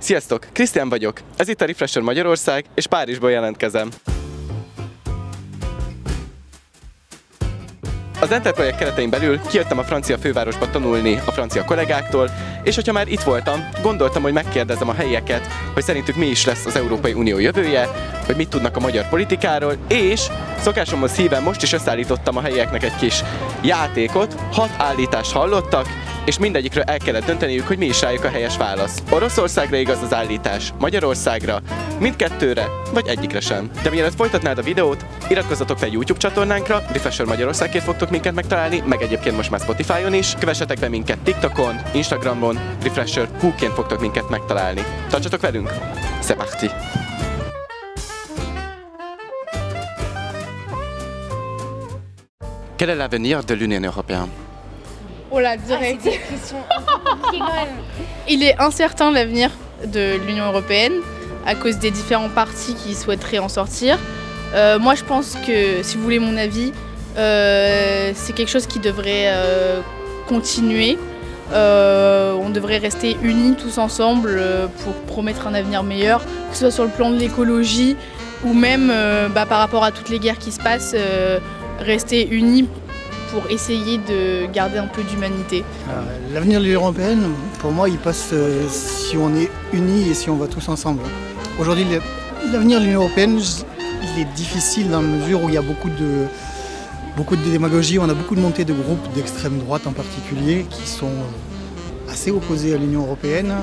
Sziasztok! Krisztián vagyok. Ez itt a Refresher Magyarország, és Párizsból jelentkezem. Az Enter projekt keretein belül kijöttem a francia fővárosba tanulni a francia kollégáktól, és hogyha már itt voltam, gondoltam, hogy megkérdezem a helyieket, hogy szerintük mi is lesz az Európai Unió jövője, hogy mit tudnak a magyar politikáról, és szokásomhoz híven most is összeállítottam a helyieknek egy kis játékot, 6 állítást hallottak, és mindegyikről el kellett dönteniük, hogy mi is rájuk a helyes válasz. Oroszországra igaz az állítás, Magyarországra, mindkettőre, vagy egyikre sem. De mielőtt folytatnád a videót, iratkozzatok fel YouTube csatornánkra, Refresher Magyarországként fogtok minket megtalálni, meg egyébként most már Spotify-on is. Kövessetek be minket TikTokon, Instagramon, Refresher Hú-ként fogtok minket megtalálni. Tartsatok velünk! C'est parti! Quel est l'avenir de l'Union européenne? Oh la direct. Il est incertain l'avenir de l'Union européenne à cause des différents partis qui souhaiteraient en sortir. Moi je pense que, si vous voulez mon avis, c'est quelque chose qui devrait continuer. On devrait rester unis tous ensemble pour promettre un avenir meilleur, que ce soit sur le plan de l'écologie ou même par rapport à toutes les guerres qui se passent, rester unis pour essayer de garder un peu d'humanité. L'avenir de l'Union européenne, pour moi, il passe si on est unis et si on va tous ensemble. Aujourd'hui, l'avenir de l'Union européenne, il est difficile dans la mesure où il y a beaucoup de démagogie, on a beaucoup de montées de groupes d'extrême droite en particulier qui sont assez opposés à l'Union européenne.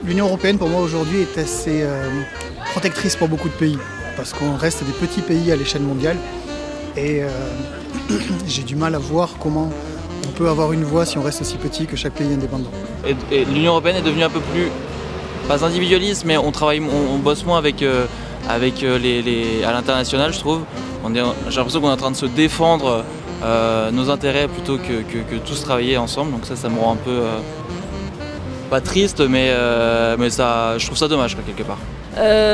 L'Union européenne, pour moi, aujourd'hui, est assez protectrice pour beaucoup de pays parce qu'on reste des petits pays à l'échelle mondiale. Et j'ai du mal à voir comment on peut avoir une voix si on reste aussi petit que chaque pays indépendant. Et l'Union européenne est devenue un peu plus, pas individualiste, mais on bosse moins avec à l'international, je trouve. J'ai l'impression qu'on est en train de se défendre nos intérêts plutôt que tous travailler ensemble. Donc ça me rend un peu, pas triste, mais ça, je trouve ça dommage quelque part.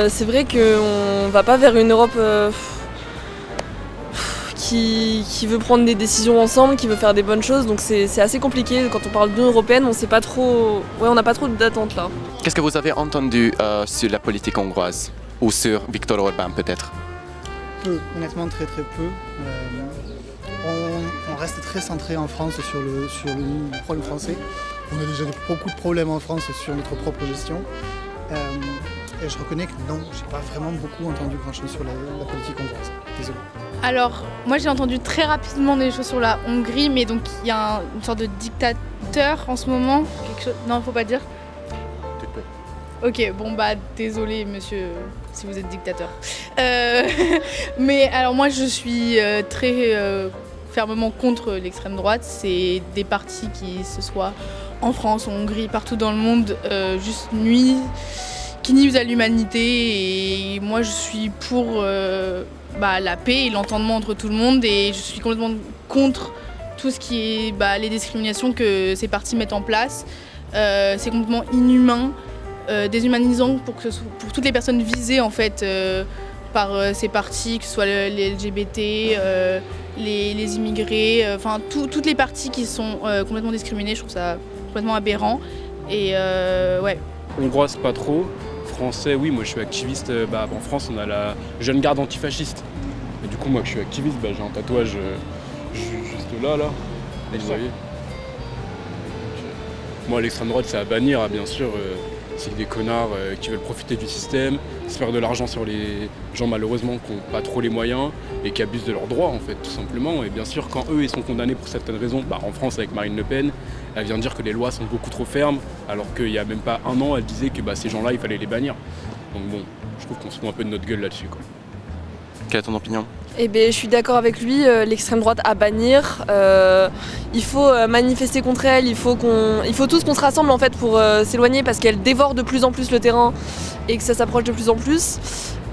C'est vrai qu'on ne va pas vers une Europe qui veut prendre des décisions ensemble, qui veut faire des bonnes choses, donc c'est assez compliqué. Quand on parle d'Union européenne, on sait pas trop, on n'a pas trop d'attentes là. Qu'est-ce que vous avez entendu sur la politique hongroise ou sur Viktor Orbán peut-être? Peu, honnêtement très peu. On reste très centré en France sur le problème français. On a déjà beaucoup de problèmes en France sur notre propre gestion. Et je reconnais que non, j'ai pas vraiment beaucoup entendu grand-chose sur la politique hongroise. Désolé. Alors, moi j'ai entendu très rapidement des choses sur la Hongrie, mais donc il y a une sorte de dictateur en ce moment. Non, il faut pas dire. Ok, bon bah désolé monsieur si vous êtes dictateur. Mais alors moi je suis très fermement contre l'extrême droite. C'est des partis qui, ce soit en France, en Hongrie, partout dans le monde, juste qui nuisent à l'humanité. Et moi je suis pour la paix et l'entendement entre tout le monde, et je suis complètement contre tout ce qui est les discriminations que ces partis mettent en place. C'est complètement inhumain, déshumanisant pour toutes les personnes visées en fait par ces partis, que ce soit les LGBT, les immigrés, enfin toutes les parties qui sont complètement discriminées. Je trouve ça complètement aberrant. Et ouais. Hongroise pas trop. Français, oui, moi je suis activiste. En France, on a la jeune garde antifasciste. Et du coup, moi que je suis activiste, j'ai un tatouage juste là. Vous voyez. Moi, l'extrême droite, c'est à bannir, bien sûr. C'est des connards qui veulent profiter du système, se faire de l'argent sur les gens malheureusement qui n'ont pas trop les moyens et qui abusent de leurs droits en fait, tout simplement. Et bien sûr, quand eux ils sont condamnés pour certaines raisons, en France avec Marine Le Pen, elle vient de dire que les lois sont beaucoup trop fermes, alors qu'il n'y a même pas un an, elle disait que ces gens-là, il fallait les bannir. Donc bon, je trouve qu'on se fout un peu de notre gueule là-dessus. Quelle est ton opinion? Eh bien, je suis d'accord avec lui, l'extrême droite à bannir. Il faut manifester contre elle, il faut tous qu'on se rassemble en fait pour s'éloigner, parce qu'elle dévore de plus en plus le terrain et que ça s'approche de plus en plus.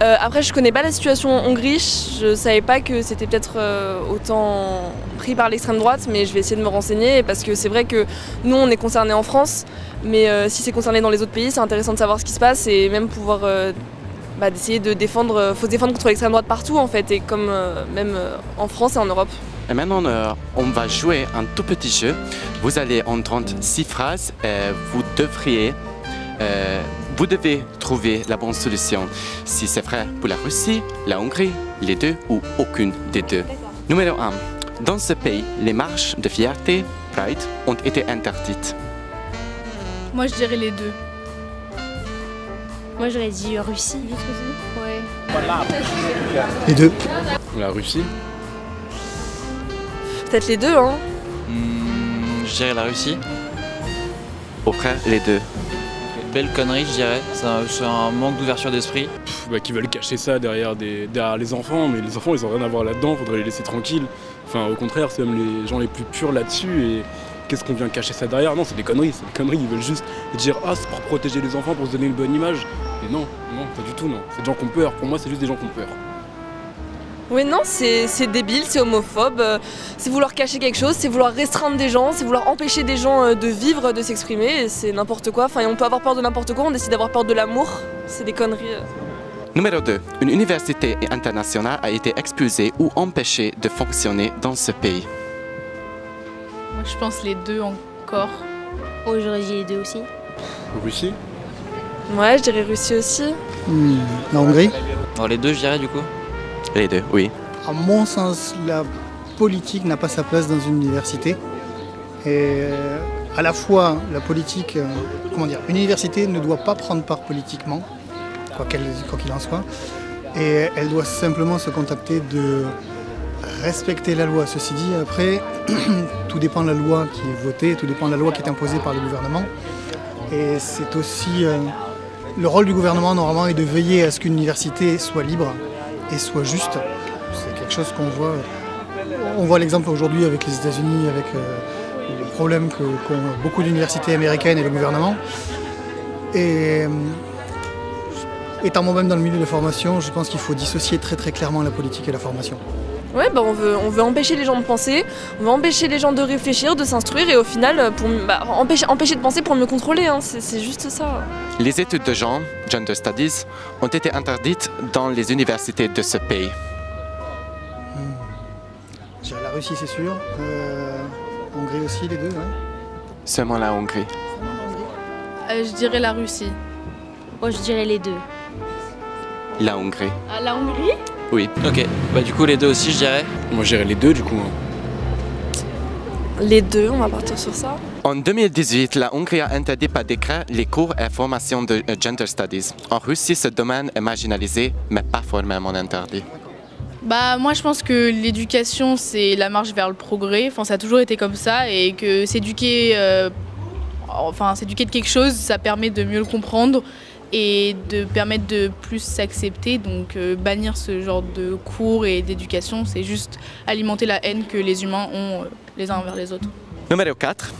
Après, je connais pas la situation en Hongrie, je savais pas que c'était peut-être autant pris par l'extrême droite, mais je vais essayer de me renseigner, parce que c'est vrai que nous on est concernés en France, mais si c'est concerné dans les autres pays, c'est intéressant de savoir ce qui se passe et même pouvoir d'essayer de défendre, faut se défendre contre l'extrême droite partout en fait, et comme même en France et en Europe. Et maintenant, on va jouer un tout petit jeu. Vous allez entendre 6 phrases et vous devriez Vous devez trouver la bonne solution. Si c'est vrai pour la Russie, la Hongrie, les deux ou aucune des deux. Numéro 1. Dans ce pays, les marches de fierté, Pride, ont été interdites. Moi, je dirais les deux. Moi j'aurais dit Russie. Ouais. Les deux. La Russie. Peut-être les deux, hein. Je dirais la Russie. Auprès, les deux. Belle connerie, je dirais. C'est un manque d'ouverture d'esprit. Qui veulent cacher ça derrière les enfants, mais les enfants ils ont rien à voir là-dedans, faudrait les laisser tranquilles. Enfin au contraire, c'est même les gens les plus purs là-dessus et qu'est-ce qu'on vient cacher ça derrière? Non, c'est des conneries, ils veulent juste dire ah c'est pour protéger les enfants, pour se donner une bonne image. Et non, pas du tout non. C'est des gens qui ont peur, pour moi c'est juste des gens qui ont peur. Oui, non, c'est débile, c'est homophobe, c'est vouloir cacher quelque chose, c'est vouloir restreindre des gens, c'est vouloir empêcher des gens de vivre, de s'exprimer, et c'est n'importe quoi. Enfin, on peut avoir peur de n'importe quoi, on décide d'avoir peur de l'amour, c'est des conneries. Numéro 2. Une université internationale a été expulsée ou empêchée de fonctionner dans ce pays. Moi, je pense les deux encore. Oh, j'aurais dit les deux aussi. Russie. Ouais, je dirais Russie aussi. La Hongrie. Alors les deux, je dirais du coup. Les deux, oui. À mon sens, la politique n'a pas sa place dans une université. Et à la fois, la politique, une université ne doit pas prendre part politiquement, quoi qu'il en soit. Et elle doit simplement se contacter de respecter la loi. Ceci dit, après, tout dépend de la loi qui est votée, tout dépend de la loi qui est imposée par le gouvernement. Et c'est aussi le rôle du gouvernement, normalement, est de veiller à ce qu'une université soit libre et soit juste. C'est quelque chose qu'on voit. On voit l'exemple aujourd'hui avec les États-Unis, avec les problèmes qu'ont beaucoup d'universités américaines et le gouvernement. Et étant moi-même dans le milieu de la formation, je pense qu'il faut dissocier très très clairement la politique et la formation. Ouais, on veut empêcher les gens de penser, on veut empêcher les gens de réfléchir, de s'instruire et au final, empêcher de penser pour mieux contrôler, hein, c'est juste ça. Les études de genre, Gender Studies, ont été interdites dans les universités de ce pays. Je dirais la Russie, c'est sûr. Hongrie aussi, les deux. Ouais. Seulement la Hongrie. Je dirais la Russie. Moi je dirais les deux. La Hongrie. Ah, la Hongrie? Oui. Ok, du coup les deux aussi, je dirais. Moi je dirais les deux du coup. Les deux, on va partir sur ça. En 2018, la Hongrie a interdit par décret les cours et formations de Gender Studies. En Russie, ce domaine est marginalisé, mais pas formellement interdit. Moi je pense que l'éducation c'est la marche vers le progrès, ça a toujours été comme ça et que s'éduquer s'éduquer de quelque chose ça permet de mieux le comprendre et de permettre de plus s'accepter, donc bannir ce genre de cours et d'éducation c'est juste alimenter la haine que les humains ont les uns envers les autres. Numéro 4.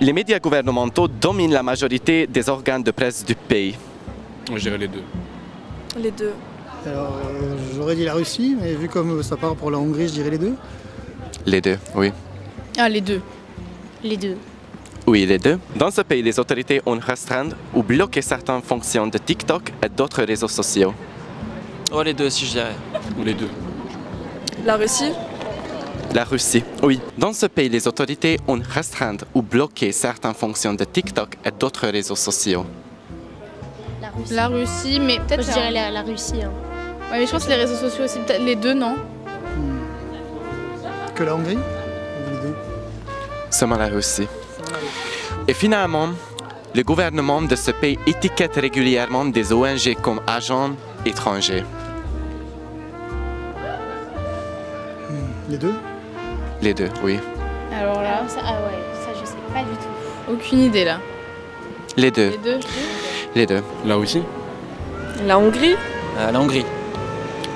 Les médias gouvernementaux dominent la majorité des organes de presse du pays. Moi je dirais les deux. Les deux. Alors, j'aurais dit la Russie, mais vu comme ça part pour la Hongrie, je dirais les deux. Les deux, oui. Ah, les deux. Les deux. Oui, les deux. Dans ce pays, les autorités ont restreint ou bloqué certaines fonctions de TikTok et d'autres réseaux sociaux. Oh, les deux aussi, je dirais. Ou les deux. La Russie. La Russie, oui. Dans ce pays, les autorités ont restreint ou bloqué certaines fonctions de TikTok et d'autres réseaux sociaux. La Russie, mais Moi peut-être... je dirais la Russie. Hein. Ouais, mais je pense que les réseaux sociaux aussi, peut-être les deux, non? Que la Hongrie ou les deux? Seulement la Russie. Et finalement, le gouvernement de ce pays étiquette régulièrement des ONG comme agents étrangers. Les deux? Les deux, oui. Alors là, Ça je sais pas du tout. aucune idée là. Les deux. Les deux? Les deux. La Russie. La Hongrie. La Hongrie.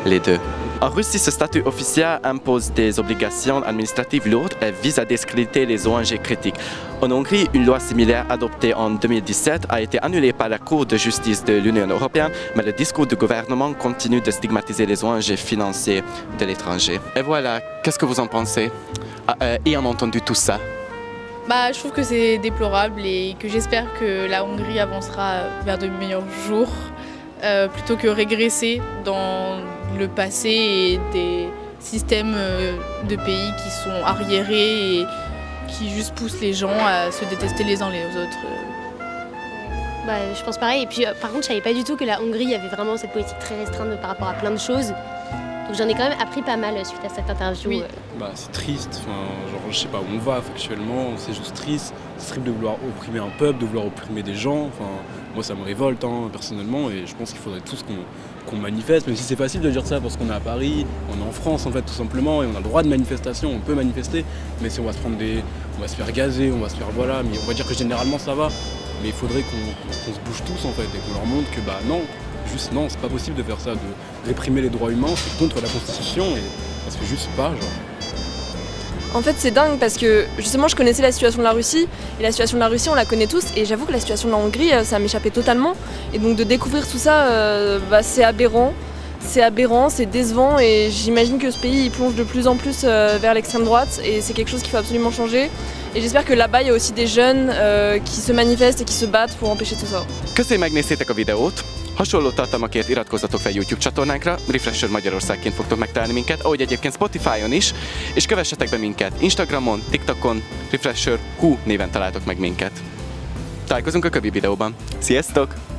Les deux. En Russie, ce statut officiel impose des obligations administratives lourdes et vise à discréditer les ONG critiques. En Hongrie, une loi similaire adoptée en 2017 a été annulée par la Cour de justice de l'Union européenne, mais le discours du gouvernement continue de stigmatiser les ONG financiers de l'étranger. Et voilà, qu'est-ce que vous en pensez? Ayant entendu tout ça. Je trouve que c'est déplorable et que j'espère que la Hongrie avancera vers de meilleurs jours plutôt que régresser dans le passé et des systèmes de pays qui sont arriérés et qui juste poussent les gens à se détester les uns les autres. Bah, je pense pareil. Et puis, par contre, je savais pas du tout que la Hongrie avait vraiment cette politique très restreinte par rapport à plein de choses. Donc j'en ai quand même appris pas mal suite à cette interview. Oui. Bah, c'est triste, enfin, genre je sais pas où on va factuellement, c'est juste triste. C'est triste de vouloir opprimer un peuple, de vouloir opprimer des gens. Enfin, moi ça me révolte hein, personnellement et je pense qu'il faudrait tous qu'on manifeste, même si c'est facile de dire ça parce qu'on est à Paris, on est en France en fait tout simplement et on a le droit de manifestation, on peut manifester, mais si on va se prendre on va se faire gazer, on va se faire voilà, mais on va dire que généralement ça va, mais il faudrait qu'on se bouge tous en fait et qu'on leur montre que bah non. Juste non, c'est pas possible de faire ça, de réprimer les droits humains, c'est contre la Constitution et ça se fait juste pas, genre. En fait, c'est dingue parce que justement, je connaissais la situation de la Russie et la situation de la Russie, on la connaît tous. Et j'avoue que la situation de la Hongrie, ça m'échappait totalement. Et donc de découvrir tout ça, c'est aberrant. C'est aberrant, c'est décevant et j'imagine que ce pays il plonge de plus en plus vers l'extrême droite et c'est quelque chose qu'il faut absolument changer. Et j'espère que là-bas il y a aussi des jeunes qui se manifestent et qui se battent pour empêcher tout ça. Köszönjük, megnéztétek a videót! Hasonló tartalmakért iratkozzatok fel YouTube csatornánkra, Refresher Magyarországként fogtok megtalálni minket, ahogy egyébként Spotify-on is, és kövessetek be minket Instagramon, TikTokon, Refresher Q néven találtok meg minket. Találkozunk a kövi videóban. Sziasztok!